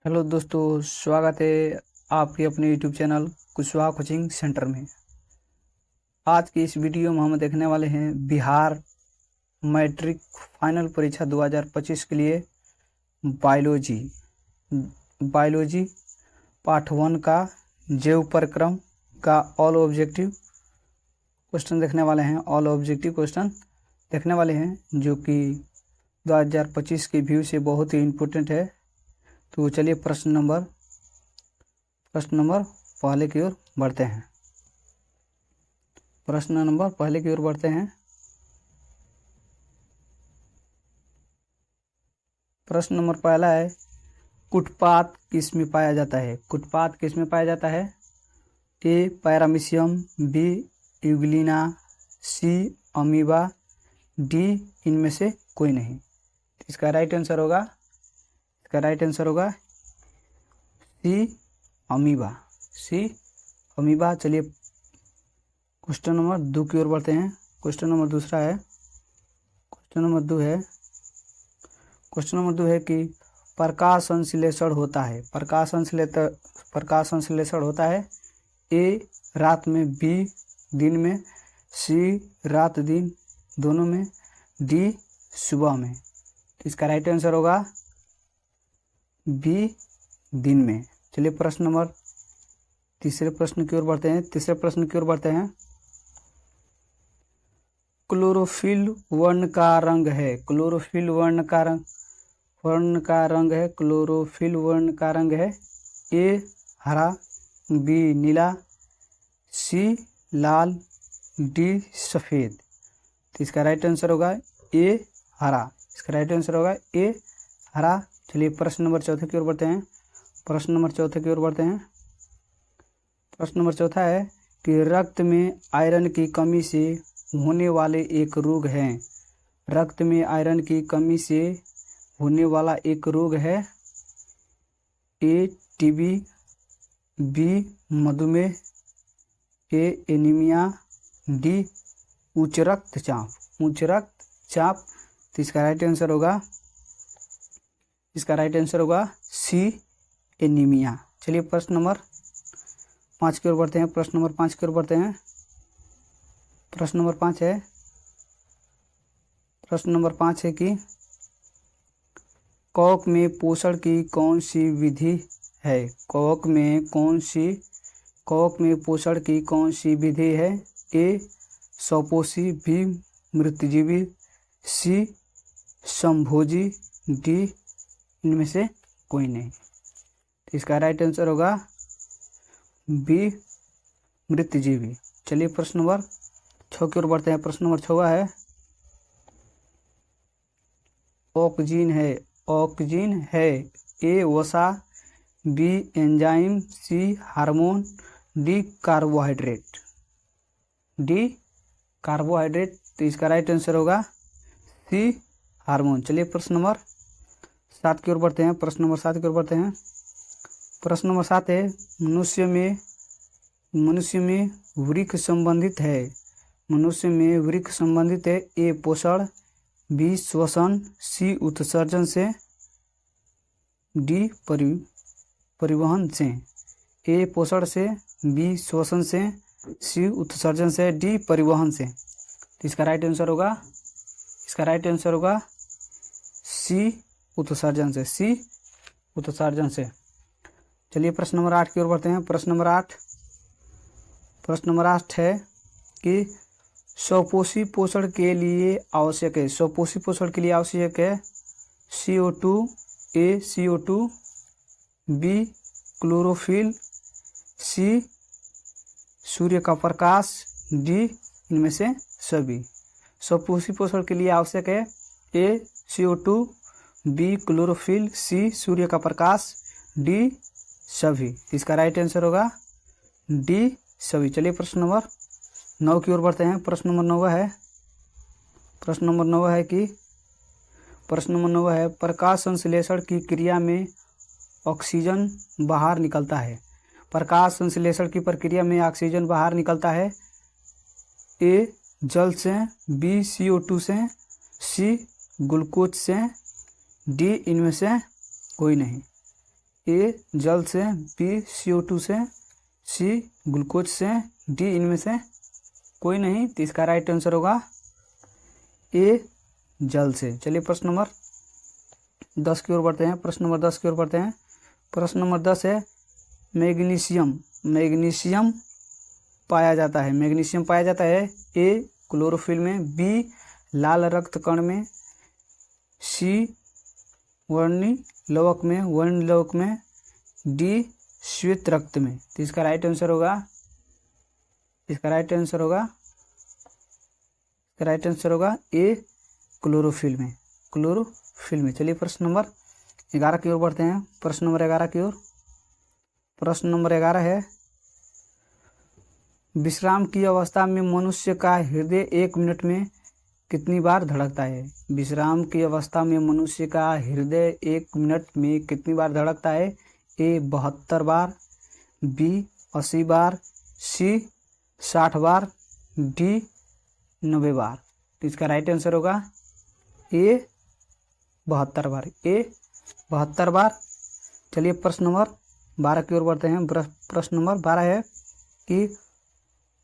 Hello दोस्तों, स्वागत है आपके अपने YouTube channel Kushwaha coaching centre में। आज की इस वीडियो में हम देखने वाले हैं बिहार मैट्रिक फाइनल परीक्षा 2025 के लिए बायोलॉजी पार्ट 1 का जैव परिक्रम का ऑल ऑब्जेक्टिव क्वेश्चन देखने वाले हैं। ऑल ऑब्जेक्टिव क्वेश्चन देखने वाले हैं जो कि 2025 के व्यू से बहुत ही इम्पोर्टेंट है। तो चलिए प्रश्न नंबर पहले की ओर बढ़ते हैं। प्रश्न नंबर पहले की ओर बढ़ते हैं। प्रश्न नंबर पहला है, कुटपात किस में पाया जाता है? कुटपात किस में पाया जाता है? ए पैरामीशियम, बी यूग्लिना, सी अमीबा, डी इनमें से कोई नहीं। इसका राइट आंसर होगा सी अमीबा। चलिए क्वेश्चन नंबर 2 की ओर बढ़ते हैं। क्वेश्चन नंबर 2 है कि प्रकाश संश्लेषण होता है ए रात में, बी दिन में, सी रात दिन दोनों में, डी सुबह में। इसका राइट आंसर होगा बी दिन में। चलिए तीसरे प्रश्न की ओर बढ़ते हैं। क्लोरोफिल वर्ण का रंग है। क्लोरोफिल वर्ण का रंग है ए हरा, बी नीला, सी लाल, डी सफेद। तो इसका राइट आंसर होगा ए हरा। चलिए प्रश्न नंबर चौथे की ओर बढ़ते हैं। प्रश्न नंबर चौथा है कि रक्त में आयरन की कमी से होने वाले एक रोग है। रक्त में आयरन की कमी से होने वाला एक रोग है ए टीबी, बी मधुमेह, ए एनीमिया, डी उच्च रक्तचाप। तो इसका राइट आंसर होगा सी एनीमिया। चलिए प्रश्न नंबर 5 की ओर बढ़ते हैं। प्रश्न नंबर 5 है कि कवक में पोषण की कौन सी विधि है? कवक में पोषण की कौन सी विधि है? ए स्वपोषी, बी मृतजीवी, सी संभोजी, डी इनमें से कोई नहीं। तो इसका राइट आंसर होगा बी मृतजीवी। चलिए प्रश्न नंबर 6 की ओर बढ़ते हैं। प्रश्न नंबर 6 है, ऑक्जीन है ए वसा, बी एंजाइम, सी हार्मोन, डी कार्बोहाइड्रेट। तो इसका राइट आंसर होगा सी हार्मोन। चलिए प्रश्न नंबर 7 की ओर बढ़ते हैं। प्रश्न नंबर 7 है, मनुष्य में वृक्क संबंधित है ए पोषण, बी श्वसन, सी उत्सर्जन से, डी परिवहन से। ए पोषण से, बी श्वसन से, सी उत्सर्जन से, डी परिवहन से। तो इसका राइट आंसर होगा सी उत्सर्जन से। चलिए प्रश्न नंबर 8 की ओर बढ़ते हैं। प्रश्न नंबर 8 है कि स्वपोषी पोषण के लिए आवश्यक है CO2, ए CO2, बी क्लोरोफिल, सी सूर्य का प्रकाश, डी इनमें से सभी। स्वपोषी पोषण के लिए आवश्यक है ए CO2, बी क्लोरोफिल, सी सूर्य का प्रकाश, डी सभी। इसका राइट आंसर होगा डी सभी। चलिए प्रश्न नंबर 9 की ओर बढ़ते हैं। प्रश्न नंबर 9 है प्रकाश संश्लेषण की क्रिया में ऑक्सीजन बाहर निकलता है। प्रकाश संश्लेषण की प्रक्रिया में ऑक्सीजन बाहर निकलता है ए जल से, बी CO2 से, सी ग्लूकोज से, डी इनमें से कोई नहीं। ए जल से, बी CO2 से, सी ग्लूकोज से, डी इनमें से कोई नहीं। तो इसका राइट आंसर होगा ए जल से। चलिए प्रश्न नंबर 10 की ओर बढ़ते हैं। प्रश्न नंबर 10 की ओर बढ़ते हैं। प्रश्न नंबर 10 है मैग्नीशियम। मैग्नीशियम पाया जाता है, मैग्नीशियम पाया जाता है ए क्लोरोफिल में, बी लाल रक्त कण में, सी वर्णी लवक में, वर्ण लवक में, डी श्वेत रक्त में। तो इसका राइट आंसर होगा, इसका राइट आंसर होगा, इसका राइट आंसर होगा ए क्लोरोफिल में, क्लोरोफिल में। चलिए प्रश्न नंबर 11 की ओर बढ़ते हैं। प्रश्न नंबर 11 की ओर। प्रश्न नंबर 11 है विश्राम की अवस्था में मनुष्य का हृदय 1 मिनट में कितनी बार धड़कता है? विश्राम की अवस्था में मनुष्य का हृदय 1 मिनट में कितनी बार धड़कता है? ए 72 बार, बी 80 बार, सी 60 बार, डी 90 बार। तो इसका राइट आंसर होगा ए 72 बार, ए 72 बार। चलिए प्रश्न नंबर 12 की ओर बढ़ते हैं। प्रश्न नंबर 12 है कि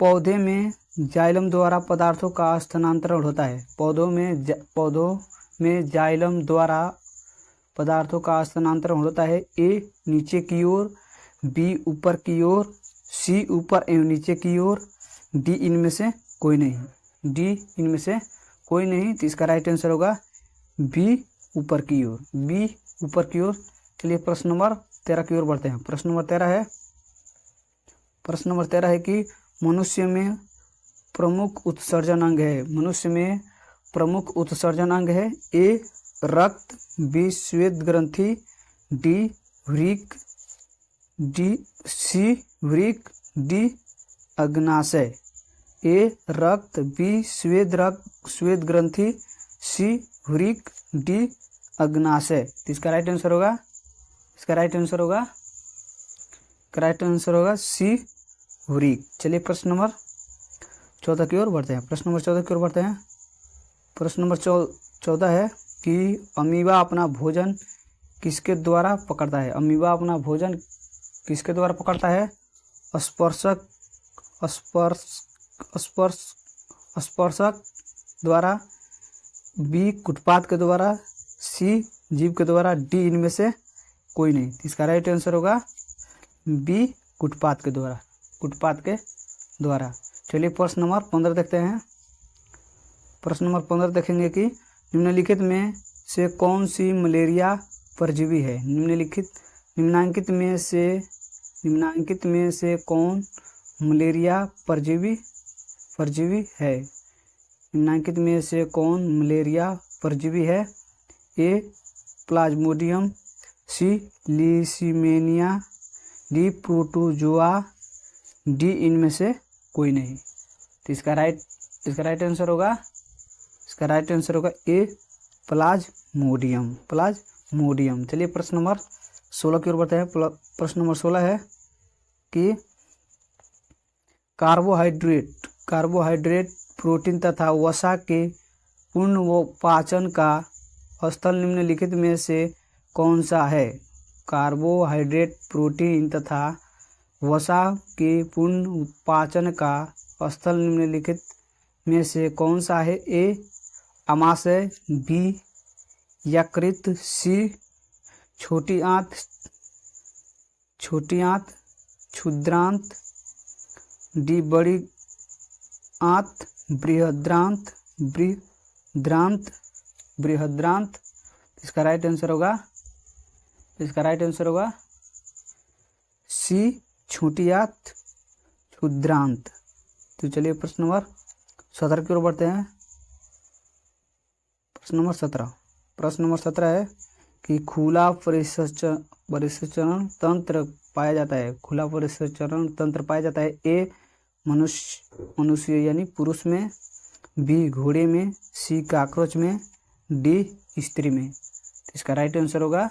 पौधे में जाइलम द्वारा पदार्थों का स्थानांतरण होता है। पौधों में जाइलम द्वारा पदार्थों का स्थानांतरण होता है। ए नीचे की ओर, बी ऊपर की ओर, सी ऊपर एवं नीचे की ओर, डी इनमें से कोई नहीं, डी इनमें से कोई नहीं। तो इसका राइट आंसर होगा बी ऊपर की ओर, बी ऊपर की ओर। चलिए प्रश्न नंबर 13 की ओर बढ़ते हैं। प्रश्न नंबर 13 है, प्रश्न नंबर 13 है कि मनुष्य में प्रमुख उत्सर्जन अंग है। मनुष्य में प्रमुख उत्सर्जन अंग है। ए रक्त, बी श्वेत ग्रंथि, डी वृक्क, सी वृक्क, डी अग्नाशय। ए रक्त, बी श्वेत ग्रंथि, सी वृक्क, डी अग्नाशय। तो इसका राइट आंसर होगा, इसका राइट आंसर होगा, राइट आंसर होगा सी वृक्क। चलिए प्रश्न नंबर 14 की ओर बढ़ते हैं। प्रश्न नंबर 14 की ओर बढ़ते हैं। प्रश्न नंबर 14 है कि अमीबा अपना भोजन किसके द्वारा पकड़ता है? अमीबा अपना भोजन किसके द्वारा पकड़ता है? स्पर्शक द्वारा, बी कुटपात के द्वारा, सी जीभ के द्वारा, डी इनमें से कोई नहीं। इसका राइट आंसर होगा बी कुटपात के द्वारा, कुटपात के द्वारा। चलिए प्रश्न नंबर 15 देखते हैं। प्रश्न नंबर 15 देखेंगे कि निम्नलिखित में से कौन सी मलेरिया परजीवी है? निम्नांकित में से कौन मलेरिया परजीवी है? निम्नांकित में से कौन मलेरिया परजीवी है? ए प्लाज्मोडियम, सी लीसीमेनिया, डी प्रोटोजोआ, डी इनमें से कोई नहीं। तो इसका राइट आंसर होगा, इसका राइट आंसर होगा ए प्लाज्मोडियम। चलिए प्रश्न नंबर 16 की ओर बढ़ते हैं। प्रश्न नंबर 16 है कि कार्बोहाइड्रेट, प्रोटीन तथा वसा के पूर्ण पाचन का स्थल निम्नलिखित में से कौन सा है? कार्बोहाइड्रेट, प्रोटीन तथा वसा के पूर्ण पाचन का स्थल निम्नलिखित में से कौन सा है? ए आमाशय, बी यकृत, सी छोटी आंत, क्षुद्रांत, डी बड़ी आंत, बृहद्रांत। इसका राइट आंसर होगा, इसका राइट आंसर होगा सी छोटी आंत, क्षुद्रांत। तो चलिए प्रश्न नंबर 17 की ओर बढ़ते हैं। प्रश्न नंबर 17 है कि खुला परिसंचरण तंत्र पाया जाता है। खुला परिसंचरण तंत्र पाया जाता है। ए मनुष्य यानी पुरुष में, बी घोड़े में, सी कॉकरोच में, डी स्त्री में। इसका राइट आंसर होगा,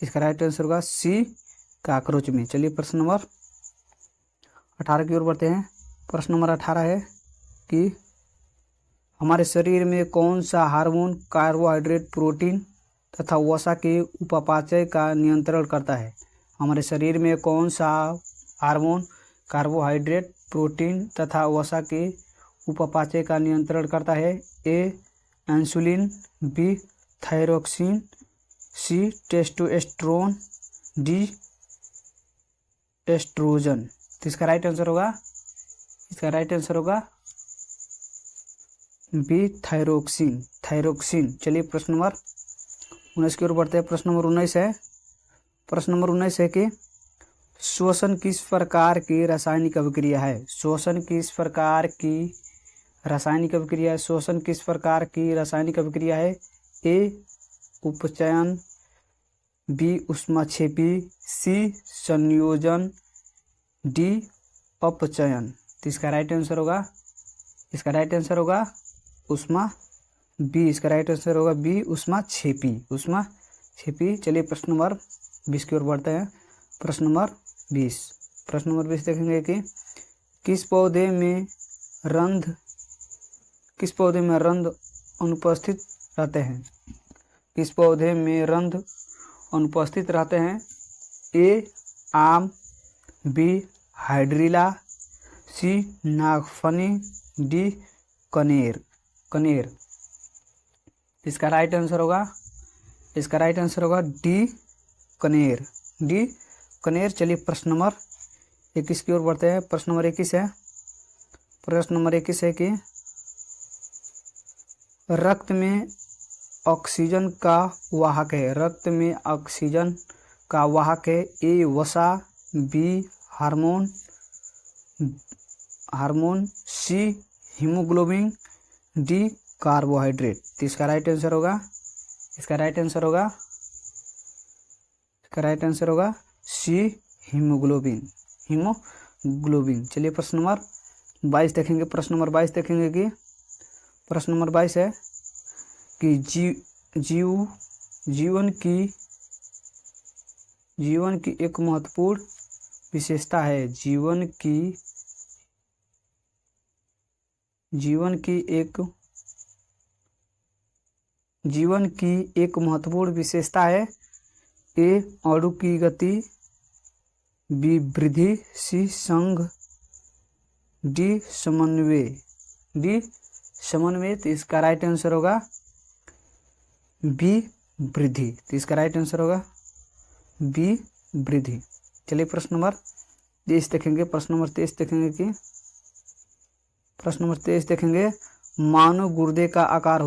इसका राइट आंसर होगा सी कॉकरोच में। चलिए प्रश्न नंबर 18 की ओर बढ़ते हैं। प्रश्न नंबर 18 है कि हमारे शरीर में कौन सा हार्मोन कार्बोहाइड्रेट, प्रोटीन तथा वसा के उपापचय का नियंत्रण करता है। हमारे शरीर में कौन सा हार्मोन कार्बोहाइड्रेट, प्रोटीन तथा वसा के उपापचय का नियंत्रण करता है? ए इंसुलिन, बी थायरोक्सिन, सी टेस्टोस्टेरोन, डी एस्ट्रोजन। तो इसका राइट आंसर होगा बी थायरोक्सिन। चलिए प्रश्न नंबर 19 की ओर बढ़ते हैं। प्रश्न नंबर 19 है कि श्वसन किस प्रकार की रासायनिक अभिक्रिया है? श्वसन किस प्रकार की रासायनिक अभिक्रिया है? ए उपचयन, बी ऊष्माक्षेपी, सी संयोजन, डी अपचयन। तो इसका राइट आंसर होगा बी ऊष्माक्षेपी। चलिए प्रश्न नंबर 20 की ओर बढ़ते हैं। प्रश्न नंबर 20 देखेंगे कि किस पौधे में रंध्र अनुपस्थित रहते हैं? ए आम, बी हाइड्रिला, सी नागफनी, डी कनेर। इसका राइट आंसर होगा डी कनेर। चलिए प्रश्न नंबर 21 की ओर बढ़ते हैं। प्रश्न नंबर 21 है कि रक्त में ऑक्सीजन का वाहक है। ए वसा, बी हार्मोन, सी हीमोग्लोबिन, डी कार्बोहाइड्रेट। तो इसका राइट आंसर होगा सी हीमोग्लोबिन। चलिए प्रश्न नंबर 22 देखेंगे। प्रश्न नंबर 22 है कि जीवन की एक महत्वपूर्ण विशेषता है। जीवन की एक महत्वपूर्ण विशेषता है। ए अणु की गति, बी वृद्धि, सी संघ, डी समन्वय। तो इसका राइट आंसर होगा बी वृद्धि। चलिए प्रश्न नंबर 23 देखेंगे। प्रश्न नंबर 23 देखेंगे मानव गुर्दे का आकार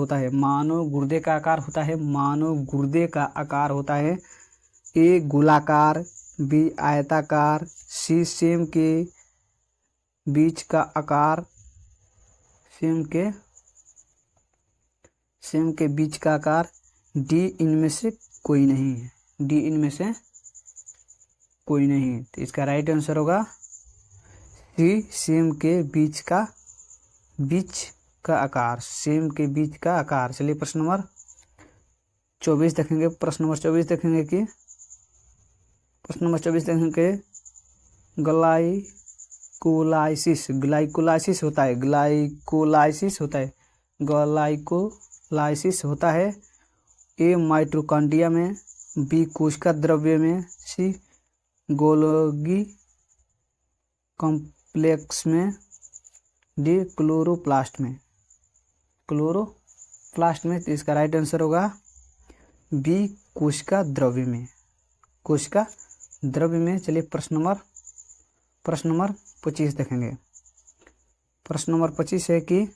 होता है। ए गोलाकार, बी आयताकार, सी सेम के बीच का आकार, डी इनमें से कोई नहीं। तो इसका राइट आंसर होगा सी सेम के बीच का आकार। चलिए प्रश्न नंबर 24 देखेंगे। प्रश्न नंबर 24 देखेंगे कि ग्लाइकोलाइसिस होता है। ए माइटोकॉन्ड्रिया में, बी कोशिका द्रव्य में, सी गोल्गी कॉम्प्लेक्स में, डी क्लोरोप्लास्ट में। तो इसका राइट आंसर होगा बी कोशिका द्रव्य में। चलिए प्रश्न नंबर 25 देखेंगे। प्रश्न नंबर 25 है कि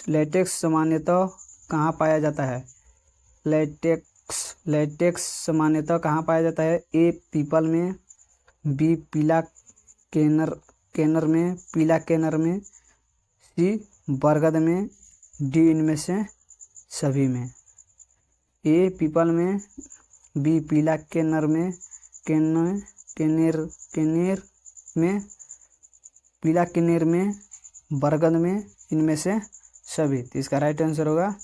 लेटेक्स सामान्यतः कहाँ पाया जाता है? लेटेक्स सामान्यतः कहाँ पाया जाता है? ए पीपल में, बी पीला केनर में, सी बरगद में, डी इनमें से सभी में। ए पीपल में, बी पीला केनर में, केनेर में, बरगद में, इनमें से सभी। तो इसका राइट आंसर होगा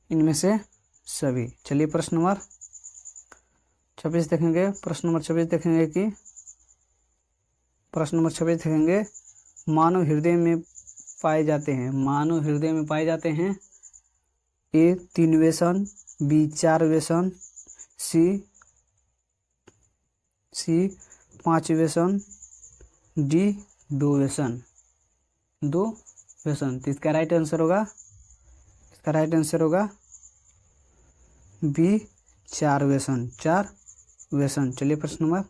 इनमें से सभी। चलिए प्रश्न 26 देखेंगे, प्रश्न नंबर 26 देखेंगे कि प्रश्न नंबर 26 देखेंगे, मानव हृदय में पाए जाते हैं, मानव हृदय में पाए जाते हैं ए 3 व्यसन, बी 4 व्यसन, सी 5 व्यसन, डी 2 व्यसन, 2 व्यसन। तो इसका राइट आंसर होगा बी 4 व्यसन, 4 व्यसन। चलिए प्रश्न नंबर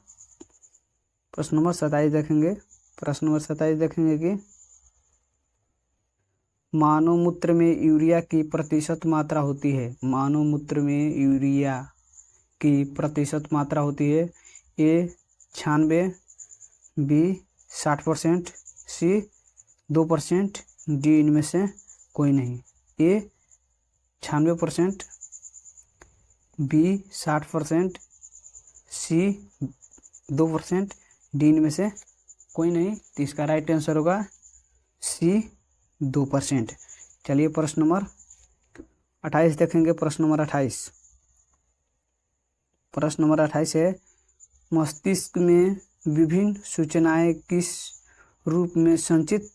27 देखेंगे, प्रश्न नंबर 27 देखेंगे कि मानव मूत्र में यूरिया की प्रतिशत मात्रा होती है, मानव मूत्र में यूरिया की प्रतिशत मात्रा होती है ए 96, बी 60%, सी 2%, डी इनमें से कोई नहीं। ए 96%, बी 60%, सी 2%, डी इनमें से कोई नहीं। तो इसका राइट आंसर होगा सी 2%। चलिए प्रश्न नंबर 28 देखेंगे, प्रश्न नंबर 28। प्रश्न नंबर 28 है, मस्तिष्क में विभिन्न सूचनाएं किस रूप में संचित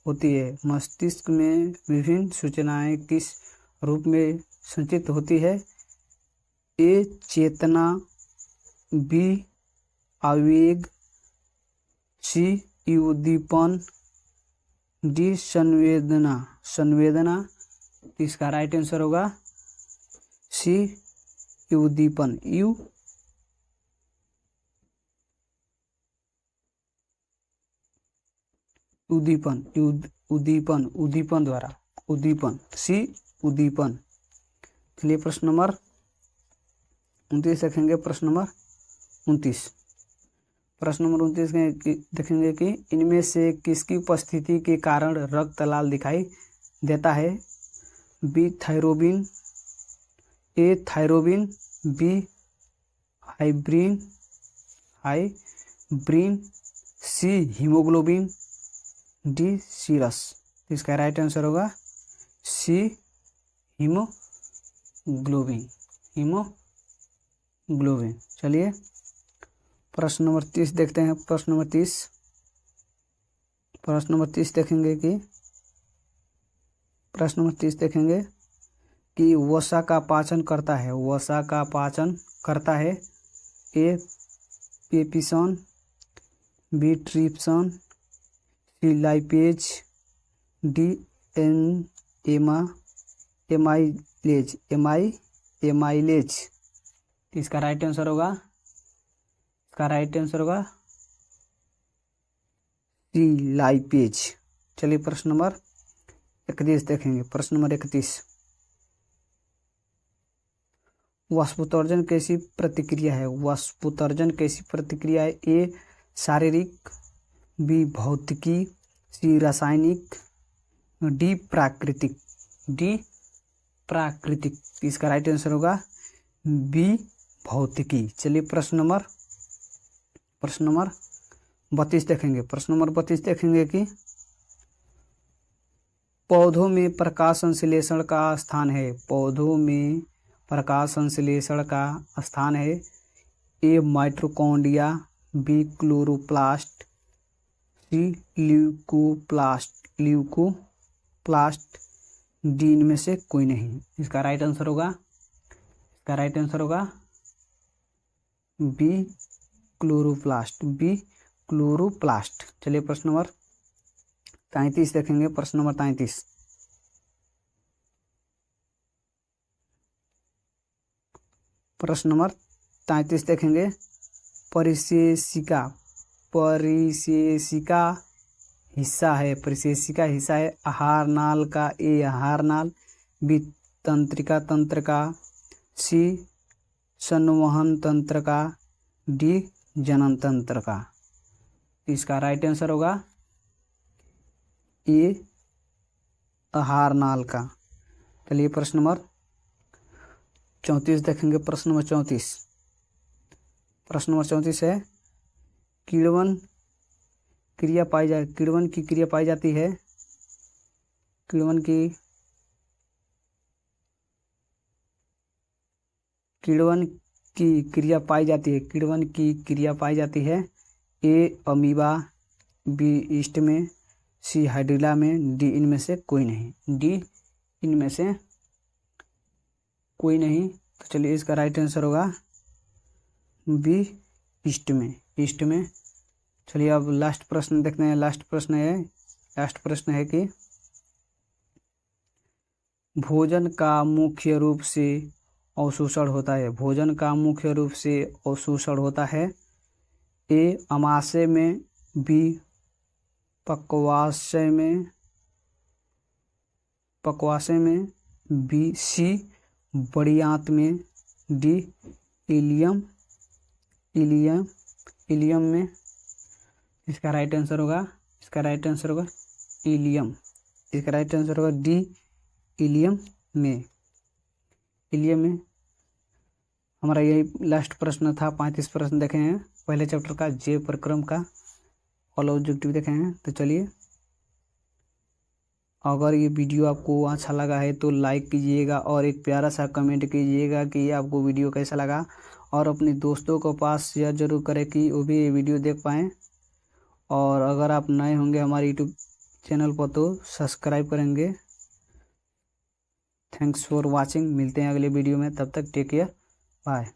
होती है, मस्तिष्क में विभिन्न सूचनाएं किस रूप में संचित होती है ए चेतना, बी आवेग, सी उद्दीपन, डी संवेदना। इसका राइट आंसर होगा सी उद्दीपन, उद्दीपन द्वारा, उद्दीपन, सी उद्दीपन। चलिए प्रश्न नंबर 29 देखेंगे, प्रश्न नंबर 29। प्रश्न नंबर 29 देखेंगे कि इनमें से किसकी उपस्थिति के कारण रक्त लाल दिखाई देता है, बी थायरोबिन, ए थायरोबिन, बी हाइब्रिन, सी हीमोग्लोबिन, डी सीरस। इसका राइट आंसर होगा सी हीमोग्लोबिन। चलिए प्रश्न नंबर 30 देखते हैं, प्रश्न नंबर 30 देखेंगे कि प्रश्न नंबर 30 देखेंगे कि वसा का पाचन करता है, वसा का पाचन करता है ए पेपिसन, बी ट्रिप्सन, सी लाइपेज, डी एमाइलेज। इसका राइट आंसर होगा सी लाइपेज। चलिए प्रश्न नंबर 31 देखेंगे, प्रश्न नंबर 31। वाष्पोत्सर्जन कैसी प्रतिक्रिया है, वाष्पोत्सर्जन कैसी प्रतिक्रिया है ए शारीरिक, बी भौतिकी, सी रासायनिक, डी प्राकृतिक। इसका राइट आंसर होगा बी भौतिकी। चलिए प्रश्न नंबर 32 देखेंगे, प्रश्न नंबर 32 देखेंगे कि पौधों में प्रकाश संश्लेषण का स्थान है, पौधों में प्रकाश संश्लेषण का स्थान है ए माइटोकॉन्ड्रिया, बी क्लोरोप्लास्ट, सी ल्यूकोप्लास्ट, डी इनमें से कोई नहीं। इसका राइट आंसर होगा बी क्लोरोप्लास्ट। चलिए प्रश्न नंबर 33 देखेंगे, प्रश्न नंबर 33। प्रश्न नंबर 33 देखेंगे, परिशेषिका हिस्सा है आहार नाल का ए आहार नाल, बी तंत्रिका तंत्र का, सी संवहन तंत्र का, डी जनन तंत्र का। इसका राइट आंसर होगा ए आहार नाल का। चलिए प्रश्न नंबर 34 देखेंगे, प्रश्न नंबर 34 है किण्वन की क्रिया पाई जाती है, किण्वन की क्रिया पाई जाती है, किण्वन की क्रिया पाई जाती है? ए अमीबा, बी ईस्ट में, सी हाइड्रिला में, डी इनमें से कोई नहीं। डी इनमें से कोई नहीं। तो चलिए इसका राइट आंसर होगा बी ईस्ट में, ईस्ट में। चलिए अब लास्ट प्रश्न देखते हैं। लास्ट प्रश्न है कि भोजन का मुख्य रूप से अवशोषण होता है। भोजन का मुख्य रूप से अवशोषण होता है? ए अमाशय में, बी पक्वाशय में, बी सी बड़ी आंत में, डी इलियम में। इसका राइट आंसर होगा इलियम। इसका राइट आंसर होगा डी इलियम में। हमारा यही लास्ट प्रश्न था। 35 प्रश्न देखे हैं पहले चैप्टर का, जे प्रक्रम का ऑल ऑब्जेक्टिव देखे हैं। तो चलिए, अगर ये वीडियो आपको अच्छा लगा है तो लाइक कीजिएगा और एक प्यारा सा कमेंट कीजिएगा कि आपको वीडियो कैसा लगा, और अपने दोस्तों को पास शेयर जरूर करें कि वो भी ये वीडियो देख पाएँ। और अगर आप नए होंगे हमारे यूट्यूब चैनल पर तो सब्सक्राइब करेंगे। Thanks for watching. मिलते हैं अगले वीडियो में, तब तक टेक केयर, बाय।